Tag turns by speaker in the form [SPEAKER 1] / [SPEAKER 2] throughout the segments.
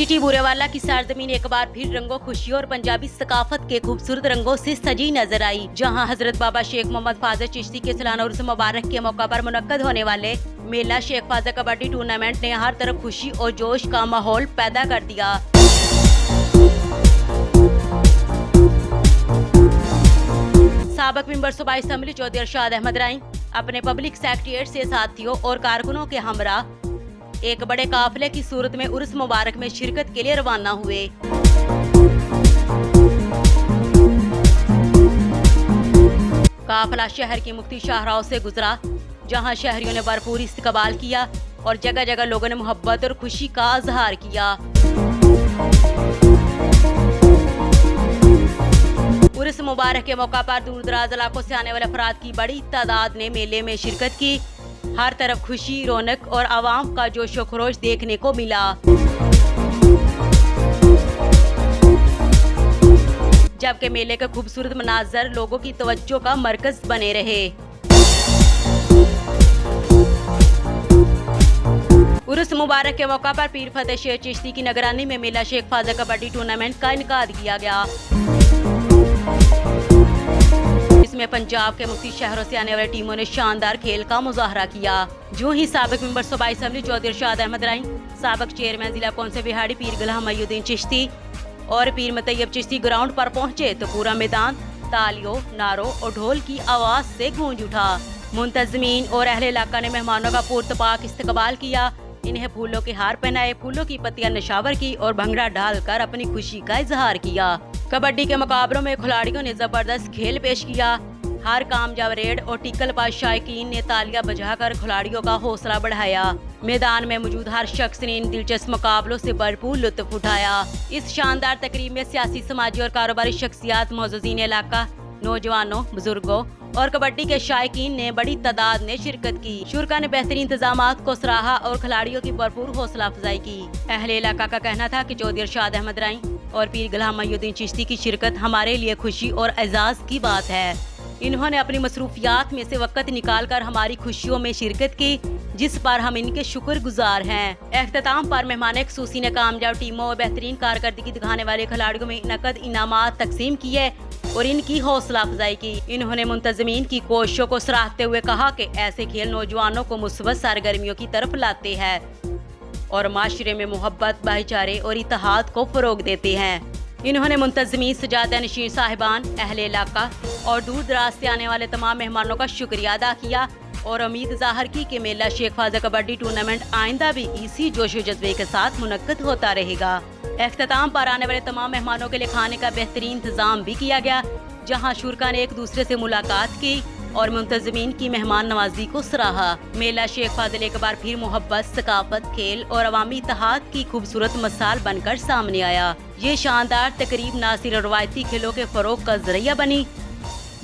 [SPEAKER 1] City Burewala की सरजमीन एक बार फिर रंगों, खुशियों और पंजाबी सकाफत के खूबसूरत रंगों से सजी नजर आई, जहां हजरत बाबा शेख मोहम्मद फाजल चिश्ती के सालाना उर्स मुबारक के मौका पर मुनक्कद होने वाले मेला शेख फाजल कबड्डी टूर्नामेंट ने हर तरफ खुशी और जोश का माहौल पैदा कर दिया। साबिक मेंबर सूबाई असेंबली चौधरी अरशाद अहमद राई अपने पब्लिक सेक्रेटरिएट से साथियों और कारकुनों के हमरा एक बड़े काफिले की सूरत में उर्स मुबारक में शिरकत के लिए रवाना हुए। काफिला शहर की मुख्तलिफ शाहराहों से गुजरा, जहां शहरियों ने भरपूर इस्तकबाल किया और जगह जगह लोगों ने मोहब्बत और खुशी का इजहार किया। उर्स मुबारक के मौका पर दूर दराज इलाकों से आने वाले अफराद की बड़ी तादाद ने मेले में शिरकत की। हर तरफ खुशी, रौनक और आवाम का जोशो खरोश देखने को मिला। जबकि मेले के खूबसूरत मनाजर लोगों की तवज्जो का मरकज बने रहे। उर्स मुबारक के मौका पर पीर फतेह शेख चिश्ती की निगरानी में मेला शेख फाजल कबड्डी टूर्नामेंट का इनेकाद किया गया। इसमें पंजाब के मुख्तलिफ शहरों से आने वाली टीमों ने शानदार खेल का मुजाहरा किया। जो ही साबिक मेंबर सूबाई असेंबली चौधरी अरशाद अहमद राई, साबिक चेयरमैन जिला कौंसिल बिहाड़ी पीर गुलाम मोइनुद्दीन चिश्ती और पीर मुतैयब चिश्ती ग्राउंड पर पहुंचे तो पूरा मैदान तालियों, नारों और ढोल की आवाज से गूंज उठा। मुंतजमीन और अहले इलाका ने मेहमानों का पुरतपाक इस्तकबाल किया। इन्हें फूलों के हार पहनाए, फूलों की पत्तियां नशावर की और भंगड़ा डालकर अपनी खुशी का इजहार किया। कबड्डी के मुकाबलों में खिलाड़ियों ने जबरदस्त खेल पेश किया। हर कामयाब रेड और टिकल पर शायकीन ने तालियां बजाकर खिलाड़ियों का हौसला बढ़ाया। मैदान में मौजूद हर शख्स ने इन दिलचस्प मुकाबलों से भरपूर लुत्फ उठाया। इस शानदार तकरीब में सियासी, समाजी और कारोबारी शख्सियात, मौजूदीन इलाका, नौजवानों, बुजुर्गों और कबड्डी के शायकीन ने बड़ी तादाद ने शिरकत की। शुरका ने बेहतरीन इंतजामात को सराहा और खिलाड़ियों की भरपूर हौसला अफजाई की। अहले इलाका का कहना था कि चौधरी अरशाद अहमद राई और पीर गुलाम मोइनुद्दीन चिश्ती की शिरकत हमारे लिए खुशी और एजाज की बात है। इन्होंने अपनी मसरूफियात में से वक्त निकाल कर हमारी खुशियों में शिरकत की, जिस पर हम इनके शुक्रगुजार हैं। एख्तिताम पर मेहमान खुसूसी ने कामयाब टीमों और बेहतरीन कारकर्दगी दिखाने वाले खिलाड़ियों में नकद इनामात तकसीम किए और इनकी हौसला अफजाई की। इन्होंने मुंतजमीन की कोशिशों को सराहते हुए कहा कि ऐसे खेल नौजवानों को मुस्बत सरगर्मियों की तरफ लाते हैं और माशरे में मोहब्बत, भाईचारे और इत्तेहाद को फरोग देते हैं। इन्होंने मुंतजमीन, सजादा नशीन साहिबान, अहले इलाका और दूर दराज से आने वाले तमाम मेहमानों का शुक्रिया अदा किया और उम्मीद जाहिर की कि मेला शेख फाजल कबड्डी टूर्नामेंट आइंदा भी इसी जोश व जज्बे के साथ मुनक्कद होता रहेगा। इख्तिताम पर आने वाले तमाम मेहमानों के लिए खाने का बेहतरीन इंतजाम भी किया गया, जहां शुरका ने एक दूसरे से मुलाकात की और मुंतजमीन की मेहमान नवाजी को सराहा। मेला शेख फाजल एक बार फिर मोहब्बत, सकाफत, खेल और अवामी इत्तेहाद की खूबसूरत मिसाल बनकर सामने आया। ये शानदार तकरीब न सिर्फ रवायती खेलों के फरोग का जरिया बनी,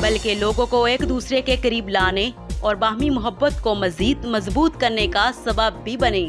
[SPEAKER 1] बल्कि लोगों को एक दूसरे के करीब लाने और बाहमी मोहब्बत को मजीद मजबूत करने का सबब भी बने।